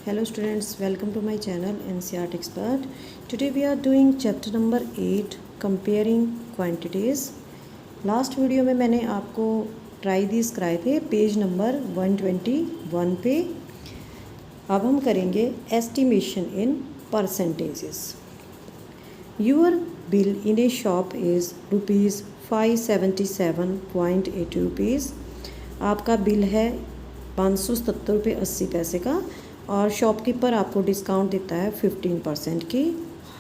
Hello students, welcome to my channel NCERT Expert. Today we are doing chapter number 8 comparing quantities. Last video में मैंने आपको try this कराए थे page number 121 पे. अब हम करेंगे estimation in percentages. Your bill in A shop is ₹577.80. आपका बिल है 577 रुपये 80 पैसे का और शॉपकीपर आपको डिस्काउंट देता है 15% की.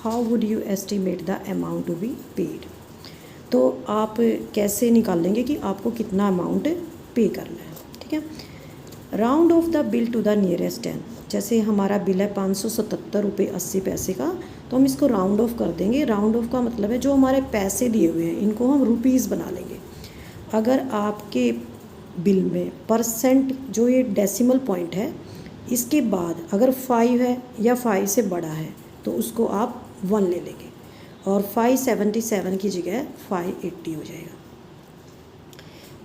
How would you estimate the amount to be paid. तो आप कैसे निकाल लेंगे कि आपको कितना अमाउंट पे करना है. ठीक है. Round off the bill to the nearest 10. जैसे हमारा बिल है 577 रुपये 80 पैसे का, तो हम इसको राउंड ऑफ कर देंगे. राउंड ऑफ का मतलब है जो हमारे पैसे दिए हुए हैं इनको हम रुपीज़ बना लेंगे. अगर आपके बिल में परसेंट जो ये डेसिमल पॉइंट है इसके बाद अगर 5 है या 5 से बड़ा है तो उसको आप 1 ले लेंगे और 577 की जगह 580 हो जाएगा.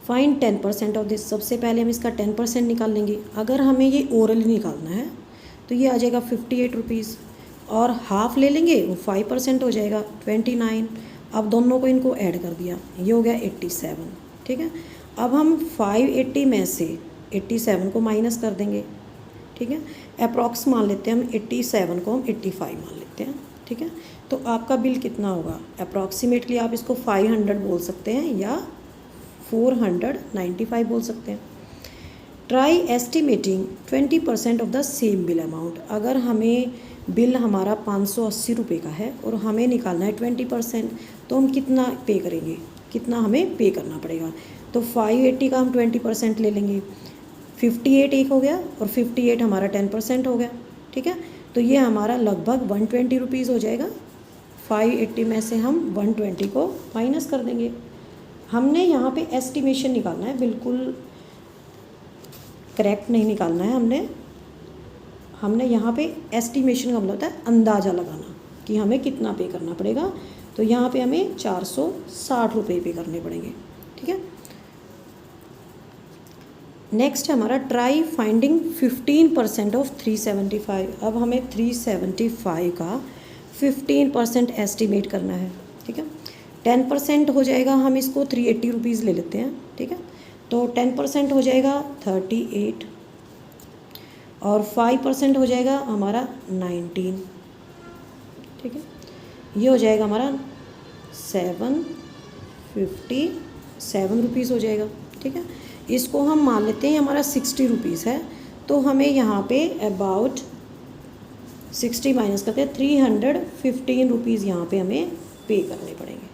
Find 10% of this. सबसे पहले हम इसका 10% निकाल लेंगे. अगर हमें ये ओरली निकालना है तो ये आ जाएगा 58 रुपीज़ और हाफ़ ले लेंगे वो 5% हो जाएगा 29. अब दोनों को इनको ऐड कर दिया, ये हो गया 87. ठीक है. अब हम 580 में से 87 को माइनस कर देंगे. ठीक है. अप्रॉक्स मान लेते हैं हम 87 को हम 85 मान लेते हैं. ठीक है. तो आपका बिल कितना होगा अप्रॉक्सीमेटली आप इसको 500 बोल सकते हैं या 495 बोल सकते हैं. Try estimating 20% of the same bill amount. अगर हमें बिल हमारा 580 रुपये का है और हमें निकालना है 20%, तो हम कितना पे करेंगे, कितना हमें पे करना पड़ेगा. तो 580 का हम 20% ले लेंगे. 58 एक हो गया और 58 हमारा 10% हो गया. ठीक है. तो ये हमारा लगभग 120 रुपीज़ हो जाएगा. 580 में से हम 120 को माइनस कर देंगे. हमने यहाँ पे एस्टिमेशन निकालना है, बिल्कुल करेक्ट नहीं निकालना है. हमने यहाँ पे एस्टिमेशन का मतलब होता है अंदाज़ा लगाना कि हमें कितना पे करना पड़ेगा. तो यहाँ पे हमें 460 रुपये पे करने पड़ेंगे. ठीक है. नेक्स्ट है हमारा ट्राई फाइंडिंग 15% ऑफ 375. अब हमें 375 का 15% एस्टिमेट करना है. ठीक है. 10% हो जाएगा, हम इसको 380 रुपीज़ ले लेते हैं. ठीक है. तो 10% हो जाएगा 38 और 5% हो जाएगा हमारा 19. ठीक है. ये हो जाएगा हमारा 757 रुपीज़ हो जाएगा. ठीक है. इसको हम मान लेते हैं हमारा 60 रुपीज़ है, तो हमें यहाँ पे अबाउट 60 माइनस करके 315 रुपीज़ यहाँ पे हमें पे करने पड़ेंगे.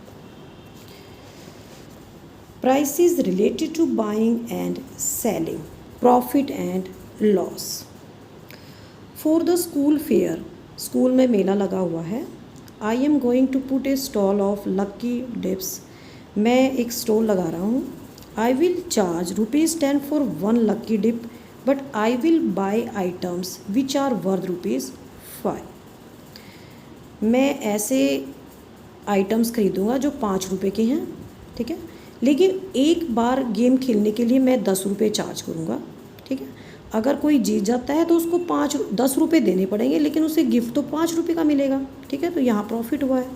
Prices related to buying and selling, profit and loss. For the school fair. School में मेला लगा हुआ है. I am going to put a stall of lucky dips. मैं एक स्टॉल लगा रहा हूँ. I will charge ₹10 for one lucky dip, but I will buy items which are worth ₹5. मैं ऐसे आइटम्स खरीदूँगा जो 5 रुपये के हैं. ठीक है. लेकिन एक बार गेम खेलने के लिए मैं 10 रुपये चार्ज करूँगा. ठीक है. अगर कोई जीत जाता है तो उसको 10 रुपये देने पड़ेंगे, लेकिन उसे गिफ्ट तो 5 रुपये का मिलेगा. ठीक है. तो यहाँ प्रॉफिट हुआ है.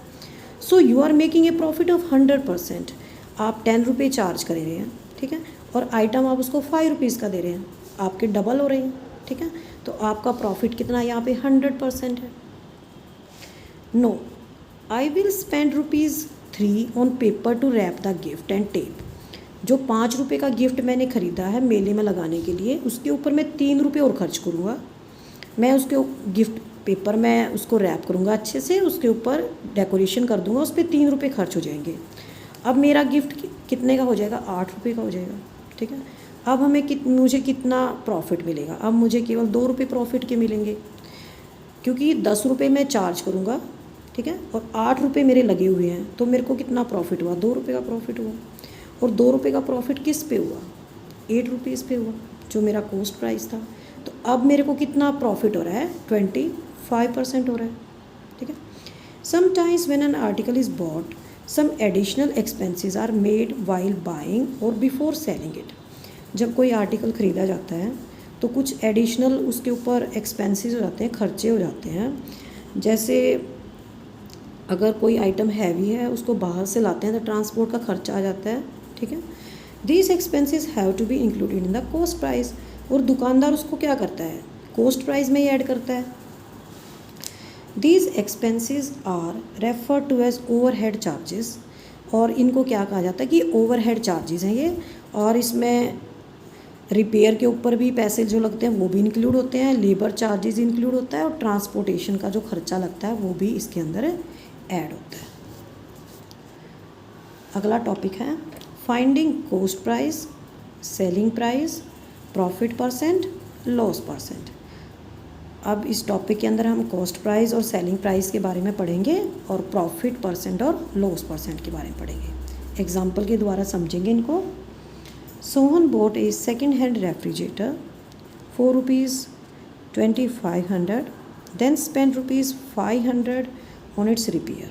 So you are making a profit of 100%. आप 10 रुपये चार्ज कर रहे हैं. ठीक है. और आइटम आप उसको 5 रुपीज़ का दे रहे हैं, आपके डबल हो रहे हैं. ठीक है. तो आपका प्रॉफिट कितना यहाँ पे 100% है. No, I will spend ₹3 on paper to wrap the gift and tape. जो 5 रुपये का गिफ्ट मैंने ख़रीदा है मेले में लगाने के लिए, उसके ऊपर मैं 3 रुपये और खर्च करूँगा. मैं उसके गिफ्ट पेपर में उसको रैप करूँगा अच्छे से, उसके ऊपर डेकोरेशन कर दूँगा, उस पर 3 रुपये खर्च हो जाएंगे. अब मेरा गिफ्ट कितने का हो जाएगा, 8 रुपये का हो जाएगा. ठीक है. अब मुझे कितना प्रॉफिट मिलेगा, अब मुझे केवल 2 रुपये प्रॉफिट के मिलेंगे, क्योंकि 10 रुपये मैं चार्ज करूँगा. ठीक है. और 8 रुपये मेरे लगे हुए हैं, तो मेरे को कितना प्रॉफिट हुआ, 2 रुपये का प्रॉफिट हुआ. और 2 रुपये का प्रॉफिट किस पे हुआ, 8 रुपीज़ पे हुआ, जो मेरा कॉस्ट प्राइस था. तो अब मेरे को कितना प्रॉफिट हो रहा है, 25% हो रहा है. ठीक है. Sometimes when an article is bought, some additional expenses are made while buying or before selling it. जब कोई आर्टिकल ख़रीदा जाता है तो कुछ एडिशनल उसके ऊपर एक्सपेंसेस हो जाते हैं, खर्चे हो जाते हैं। जैसे अगर कोई आइटम हैवी है उसको बाहर से लाते हैं तो ट्रांसपोर्ट का खर्चा आ जाता है, ठीक है। These expenses have to be included in the cost price, और दुकानदार उसको क्या करता है, कॉस्ट प्राइस में ही ऐड करता है। These expenses are refer to as overhead charges, और इनको क्या कहा जाता है कि ओवरहेड चार्जेस हैं ये, और इसमें रिपेयर के ऊपर भी पैसे जो लगते हैं वो भी इंक्लूड होते हैं, लेबर चार्जेस इंक्लूड होता है, और ट्रांसपोर्टेशन का जो खर्चा लगता है वो भी इसके अंदर ऐड होता है। अगला टॉपिक है finding cost price, selling price, profit percent, loss percent. अब इस टॉपिक के अंदर हम कॉस्ट प्राइस और सेलिंग प्राइस के बारे में पढ़ेंगे, और प्रॉफिट परसेंट और लॉस परसेंट के बारे में पढ़ेंगे। एग्जाम्पल के द्वारा समझेंगे इनको। Sohan bought a second hand refrigerator for ₹2500, then spent ₹500 on its repair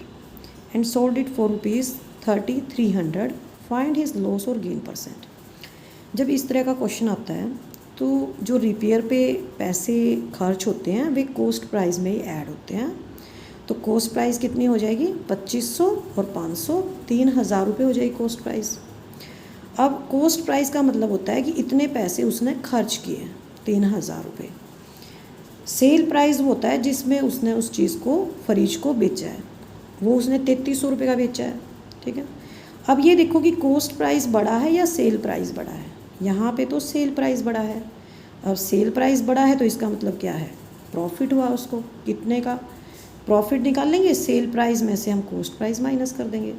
and sold it for ₹3300. Find his loss or gain percent. जब इस तरह का क्वेश्चन आता है तो जो रिपेयर पे पैसे खर्च होते हैं वे कॉस्ट प्राइस में ही ऐड होते हैं। तो कॉस्ट प्राइस कितनी हो जाएगी, 2500 और 500, 3000 रुपये हो जाएगी कॉस्ट प्राइस। अब कॉस्ट प्राइस का मतलब होता है कि इतने पैसे उसने खर्च किए, 3000 रुपये। सेल प्राइस वो होता है जिसमें उसने उस चीज़ को, फ्रिज को बेचा है, वो उसने 3300 रुपये का बेचा है, ठीक है। अब ये देखो कि कॉस्ट प्राइस बड़ा है या सेल प्राइस बड़ा है। यहाँ पे तो सेल प्राइस बड़ा है। अब सेल प्राइस बड़ा है तो इसका मतलब क्या है, प्रॉफिट हुआ उसको, कितने का प्रॉफिट निकाल लेंगे, सेल प्राइस में से हम कॉस्ट प्राइस माइनस कर देंगे।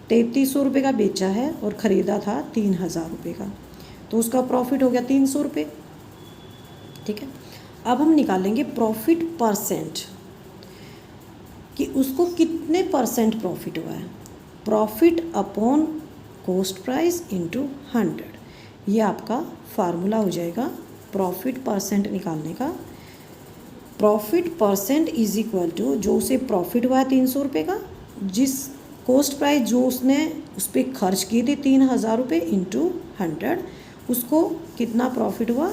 3300 रुपये का बेचा है और ख़रीदा था 3000 रुपये का, तो उसका प्रॉफिट हो गया 300 रुपये, ठीक है। अब हम निकालेंगे प्रॉफिट परसेंट कि उसको कितने परसेंट प्रॉफिट हुआ है। Profit upon cost price into 100, ये आपका फार्मूला हो जाएगा प्रॉफिट परसेंट निकालने का। Profit percent is equal to जो उसे प्रॉफिट हुआ है 300 रुपये का, जिस कॉस्ट प्राइस जो उसने उस पर खर्च किए थे 3000 रुपये इंटू 100, उसको कितना प्रॉफिट हुआ,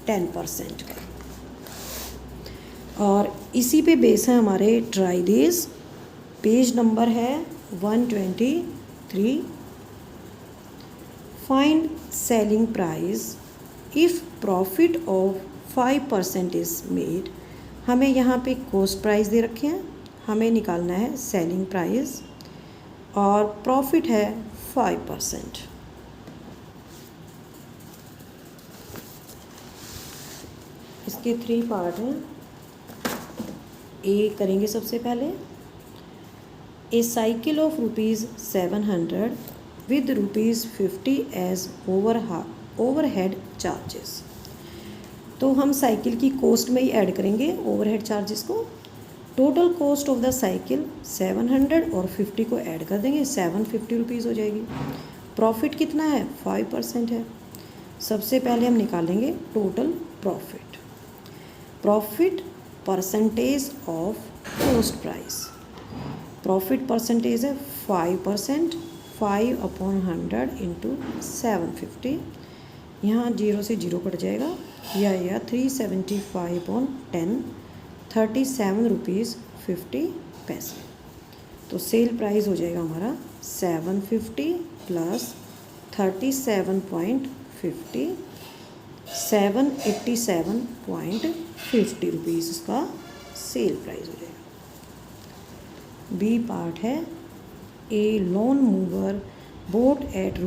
10% का। और इसी पे बेस है हमारे ट्राई दिस। पेज नंबर है 123। Find selling price if profit of 5% is made. हमें यहाँ पे कॉस्ट प्राइस दे रखे हैं, हमें निकालना है सेलिंग प्राइस, और प्रॉफिट है 5%। इसके 3 पार्ट हैं। ए करेंगे सबसे पहले। A cycle of ₹700 with ₹50 as overhead charges. तो हम साइकिल की कॉस्ट में ही ऐड करेंगे ओवरहेड चार्जेस को। Total cost of the cycle 700 और 50 को ऐड कर देंगे, 750 रुपीज़ हो जाएगी। प्रॉफिट कितना है, 5% है। सबसे पहले हम निकालेंगे total profit. Profit percentage of cost price, profit percentage है 5%, 5/100 इंटू 750। यहाँ 0 से 0 कट जाएगा, या 375/10, 37 रुपीज़ 50 पैसे। तो सेल प्राइस हो जाएगा हमारा 750 प्लस 37.50, 787.50 रुपीज़ इसका सेल प्राइस हो जाएगा। बी पार्ट है a lawn mower bought at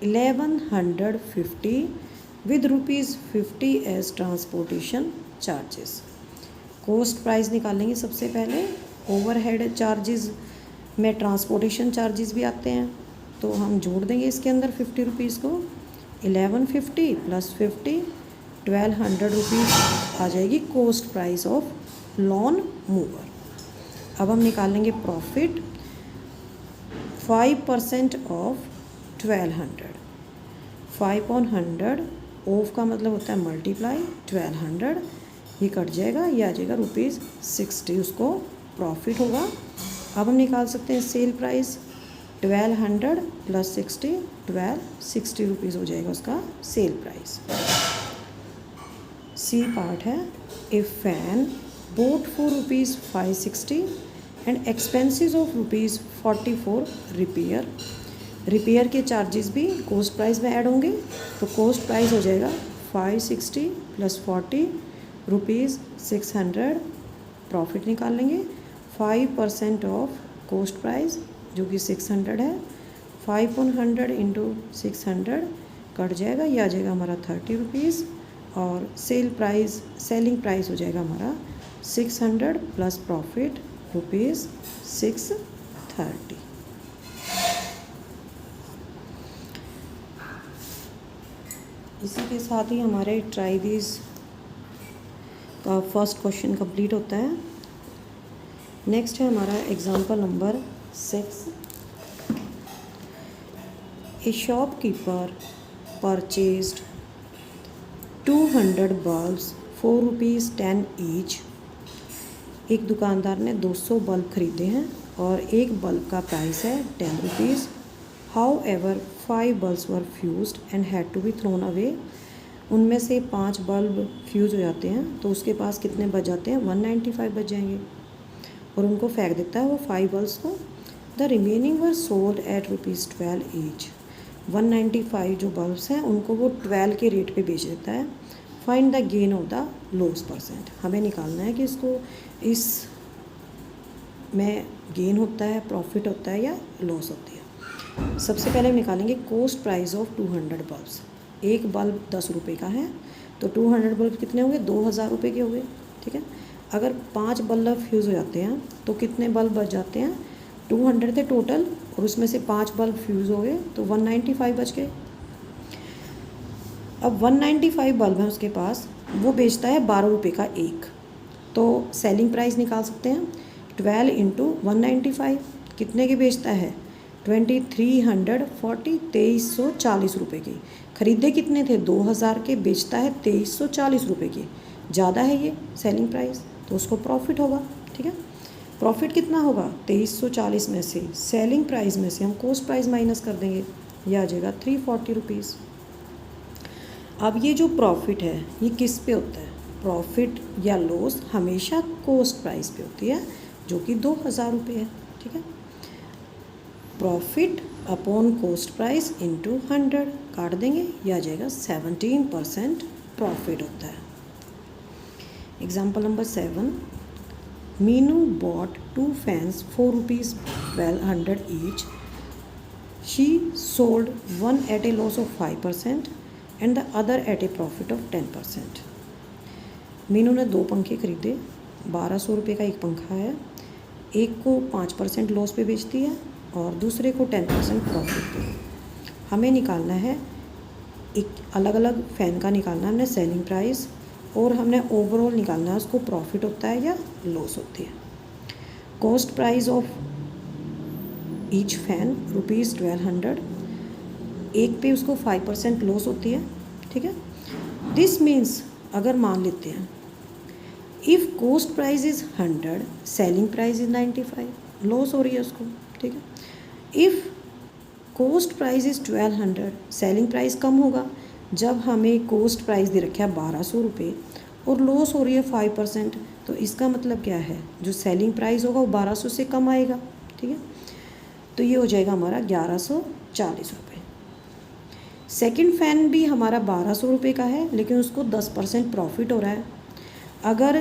₹1150 with ₹50 as transportation charges. Cost price निकालेंगे सबसे पहले। ओवरहेड चार्जेस में ट्रांसपोर्टेशन चार्जेस भी आते हैं, तो हम जोड़ देंगे इसके अंदर 50 रुपीज़ को। 1150 प्लस 50, 1200 रुपीज़ आ जाएगी cost price of lawn mower. अब हम निकालेंगे प्रॉफिट 5% ऑफ 1200। 5/100 ऑफ का मतलब होता है मल्टीप्लाई 1200, ये कट जाएगा, ये आ जाएगा ₹60, उसको प्रॉफिट होगा। अब हम निकाल सकते हैं सेल प्राइस 1200 प्लस 60, 1260 रुपीज़ हो जाएगा उसका सेल प्राइस। सी पार्ट है, ए fan boat for rupees 560 and expenses of rupees 44 repair. Repair के चार्जेस भी कॉस्ट प्राइस में ऐड होंगे, तो कॉस्ट प्राइस हो जाएगा 560 + 40 रुपीज़ 600। प्रॉफिट निकाल लेंगे 5% ऑफ कॉस्ट प्राइस जो कि 600 है। 5/100 × 600 कट जाएगा, ये आ जाएगा हमारा 30 रुपीज़। और सेलिंग प्राइस हो जाएगा हमारा 600 प्लस प्रॉफिट रुपीज़ 630। इसी के साथ ही हमारे ट्राई दिस का फर्स्ट क्वेश्चन कंप्लीट होता है। नेक्स्ट है हमारा example number 6। A shopkeeper purchased 200 bulbs for ₹10 each. एक दुकानदार ने 200 बल्ब खरीदे हैं और एक बल्ब का प्राइस है 10 rupees. However 5 bulbs were fused and had to be thrown away. उनमें से 5 बल्ब फ्यूज़ हो जाते हैं तो उसके पास कितने बच जाते हैं, 195 बच जाएंगे, और उनको फेंक देता है वो 5 बल्ब्स को। The remaining were sold at ₹12 each. 195 जो बल्ब्स हैं उनको वो 12 के रेट पे बेच देता है। Find the gain of the loss percent. हमें निकालना है कि इसको इस में गेन होता है, प्रॉफिट होता है या लॉस होती है। सबसे पहले हम निकालेंगे कॉस्ट प्राइस ऑफ 200 बल्ब्स। एक बल्ब 10 रुपये का है तो 200 बल्ब कितने होंगे, 2000 रुपये के हो गए। ठीक है, अगर 5 बल्ब फ्यूज़ हो जाते हैं तो कितने बल्ब बच जाते हैं, 200 थे टोटल और उसमें से 5 बल्ब फ्यूज़ हो गए तो 195 बच गए। अब 195 बल्ब है उसके पास, वो बेचता है 12 रुपये का एक, तो सेलिंग प्राइस निकाल सकते हैं। 12 × 195 कितने की बेचता है, 2340, 2340 रुपये की। खरीदे कितने थे, 2000 के, बेचता है 2340 रुपये की। ज़्यादा है ये सेलिंग प्राइस, तो उसको प्रॉफिट होगा। ठीक है, प्रॉफिट कितना होगा, 2340 में से सेलिंग प्राइस में से हम कॉस्ट प्राइस माइनस कर देंगे, ये आ जाएगा 340 रुपीज़। अब ये जो प्रॉफिट है ये किस पे होता है, प्रॉफिट या लॉस हमेशा कॉस्ट प्राइस पे होती है जो कि 2000 रुपये है। ठीक है, profit upon cost price into 100 काट देंगे, यह आ जाएगा 17% प्रॉफिट होता है। Example number 7। Meenu bought 2 fans for ₹1200 each. She sold one at a loss of 5% and the other at a profit of 10%। Meenu ने 2 पंखे खरीदे, 1200 रुपये का एक पंखा है, एक को 5% लॉस पे बेचती है और दूसरे को 10% प्रॉफिट पे। हमें निकालना है, एक अलग अलग फ़ैन का निकालना है हमने सेलिंग प्राइस, और हमने ओवरऑल निकालना है उसको प्रॉफिट होता है या लॉस होती है। Cost price of each fan ₹1200, एक पे उसको 5% लॉस होती है। ठीक है, दिस मीन्स अगर मान लेते हैं if cost price is 100, selling price is 95, loss हो रही है उसको। ठीक है, if cost price is 1200, selling price कम होगा। जब हमें कॉस्ट प्राइस दे रखा है 1200 रुपये और लॉस हो रही है 5%, तो इसका मतलब क्या है, जो सेलिंग प्राइस होगा वो 1200 से कम आएगा। ठीक है, तो ये हो जाएगा हमारा 1140 रुपये। सेकंड फ़ैन भी हमारा 1200 रुपये का है लेकिन उसको 10% प्रॉफिट हो रहा है। अगर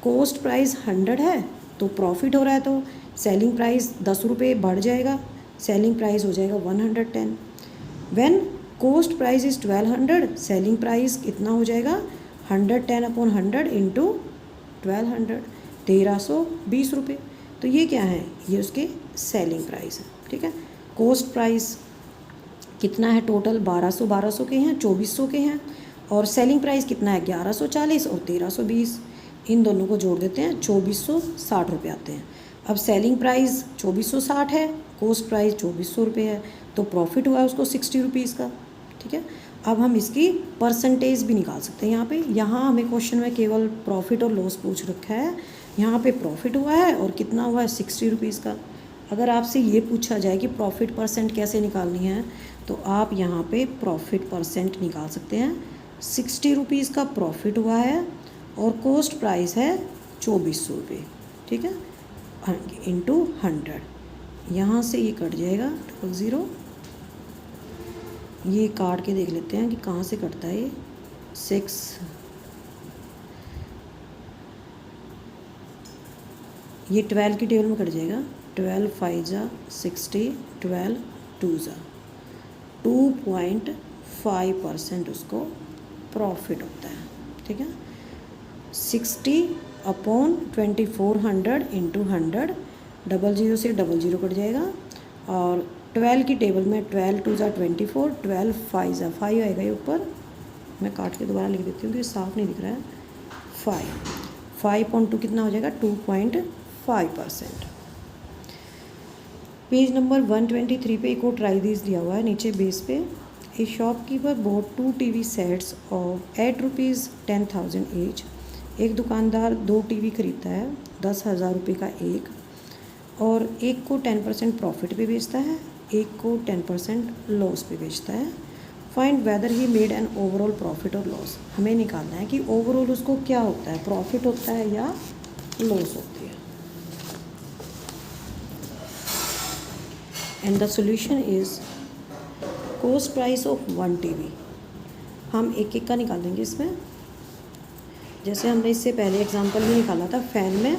कॉस्ट प्राइस 100 है तो प्रॉफिट हो रहा है तो सेलिंग प्राइस 10 रुपये बढ़ जाएगा, सेलिंग प्राइस हो जाएगा 110। When cost price is 1200, selling price कितना हो जाएगा, 110/100 इंटू 1200, 1320 रुपये। तो ये क्या है, ये उसके सेलिंग प्राइस है। ठीक है, कॉस्ट प्राइस कितना है, टोटल 1200 के हैं, 2400 के हैं, और सेलिंग प्राइस कितना है 1140 और 1320, इन दोनों को जोड़ देते हैं 2460 रुपये आते हैं। अब सेलिंग प्राइस 2460 है, कॉस्ट प्राइस 2400 रुपये है, तो प्रॉफिट हुआ है उसको 60 रुपीज़ का। ठीक है, अब हम इसकी परसेंटेज भी निकाल सकते हैं। यहाँ हमें क्वेश्चन में केवल प्रॉफिट और लॉस पूछ रखा है, यहाँ पे प्रॉफिट हुआ है और कितना हुआ है 60 रुपीज़ का। अगर आपसे ये पूछा जाए कि प्रॉफिट परसेंट कैसे निकालनी है, तो आप यहाँ पे प्रॉफिट परसेंट निकाल सकते हैं। 60 रुपीज़ का प्रॉफिट हुआ है और कॉस्ट प्राइस है 2400 रुपये, ठीक है, इंटू 100। यहाँ से ये कट जाएगा 00, ये काट के देख लेते हैं कि कहाँ से कटता है ये 6, ये 12 की टेबल में कट जाएगा। 12 5 जा 60, 12 2 जा 2.5% उसको प्रॉफिट होता है, ठीक है। 60/2400 इंटू 100, 00 से 00 कट जाएगा। और 12 की टेबल में 12 2 जा 24, 12 5 जा 5 आएगा ये ऊपर, मैं काट के दोबारा लिख देती हूँ क्योंकि साफ नहीं दिख रहा है। 5.2 कितना हो जाएगा 2.5%। पेज नंबर 123 पे एक और ट्राई दीज दिया हुआ है नीचे बेस पे। A shopkeeper bought 2 TV sets of at ₹10,000 each. एक दुकानदार 2 TV खरीदता है 10,000 रुपये का एक, और एक को 10% प्रॉफिट पे बेचता है, एक को 10% लॉस पे बेचता है। Find weather he made an overall profit और लॉस। हमें निकालना है कि ओवरऑल उसको क्या होता है, प्रॉफिट होता है या लॉस होती है। And the solution is cost price of 1 TV। हम एक एक का निकालेंगे इसमें, जैसे हमने इससे पहले एग्जांपल भी निकाला था फ़ैन में,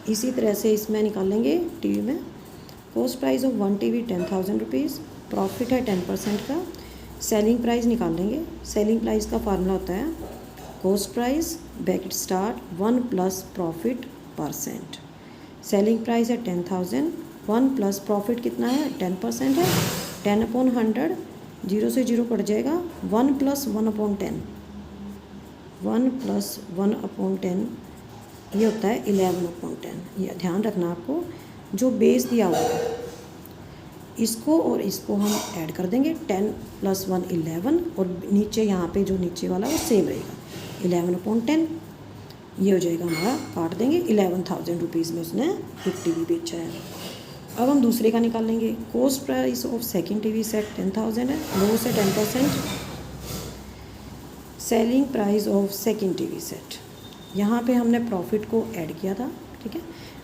इसी तरह से इसमें निकालेंगे टीवी में। Cost price of 1 TV 10,000 rupees, profit है 10% का। सेलिंग प्राइस निकाल लेंगे। सेलिंग प्राइस का फार्मूला होता है cost price bracket start 1 plus profit %। Selling price है 10,000, 1 प्लस प्रॉफिट कितना है 10% है, 10/100, 0 से 0 कट जाएगा। 1 प्लस 1/10, 1 प्लस 1/10 ये होता है 11/10। ये ध्यान रखना आपको, जो बेस दिया हुआ है इसको और इसको हम ऐड कर देंगे। 10 + 1 11, और नीचे यहाँ पे जो नीचे वाला वो सेम रहेगा 11/10। ये हो जाएगा हमारा, काट देंगे 11,000 रुपीज़ में उसने एक TV बेचा है। अब हम दूसरे का निकालेंगे। Cost price of second TV set 10,000 है, लॉस है 10%। Selling price of second TV set, यहाँ पे हमने प्रॉफिट को ऐड किया था, ठीक है।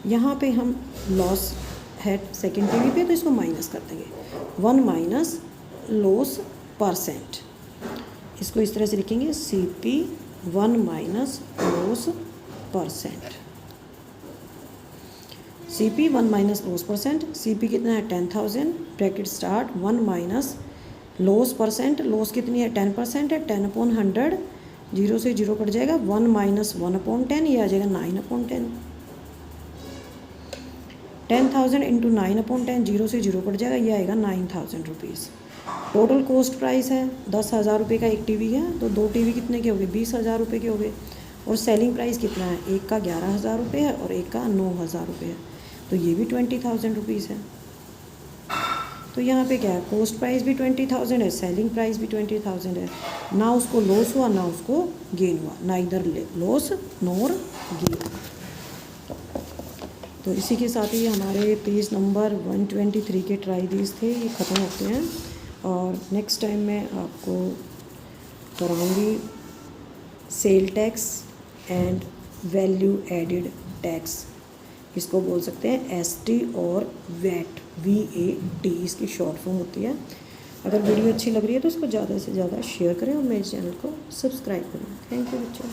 यहाँ पे हम लॉस है सेकंड TV पे, तो इसको माइनस कर देंगे। 1 माइनस लॉस %। इसको इस तरह से लिखेंगे CP 1 minus loss %। CP 1 minus loss %। CP कितना है 10,000, bracket start 1 minus loss %। Loss कितनी है 10% है, 10/100, 0 से 0 कट जाएगा। 1 माइनस 1/10, ये आ जाएगा 9/10। 10,000 इंटू 9/10, 0 से 0 कट जाएगा, ये आएगा 9,000 रुपीज़। टोटल कॉस्ट प्राइस है 10,000 रुपये का एक TV है, तो 2 TV कितने के हो गए 20,000 रुपये के हो गए। और सेलिंग प्राइस कितना है, एक का 11,000 रुपये है और एक का 9,000 रुपये है, तो ये भी 20,000 रुपीज़ है। तो यहाँ पे क्या है, कॉस्ट प्राइस भी 20,000 है, सेलिंग प्राइस भी 20,000 है। ना उसको लॉस हुआ ना उसको गेन हुआ, ना इधर लॉस नोर गेन। तो इसी के साथ ही हमारे पेज नंबर 123 के ट्राई दीज थे ये ख़त्म होते हैं, और नेक्स्ट टाइम मैं आपको कराऊंगी sale tax and value added tax, इसको बोल सकते हैं ST और VAT, VAT इसकी शॉर्ट फॉर्म होती है। अगर वीडियो अच्छी लग रही है तो इसको ज़्यादा से ज़्यादा शेयर करें और मेरे चैनल को सब्सक्राइब करें। थैंक यू बच्चों।